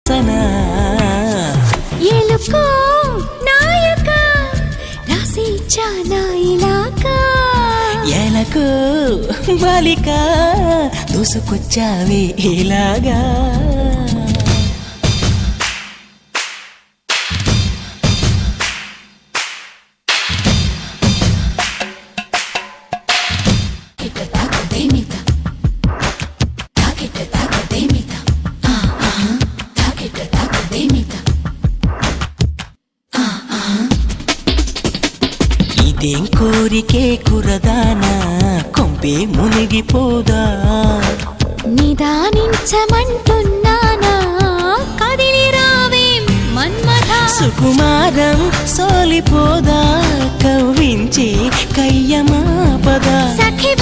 సనా ఎలుకో నాయక రాసిచ్చా నా ఇలాకా ఎలకు బాలిక దూసుకొచ్చావే ఇలాగా ఇదేం కోరికే కురదానా కొంపే మునిగిపోదా నిదానించమంటున్నానా కదిలి రావేం మన్మథ సుకుమారం సోలిపోదా కవ్వించి కయ్యమాపదా సఖి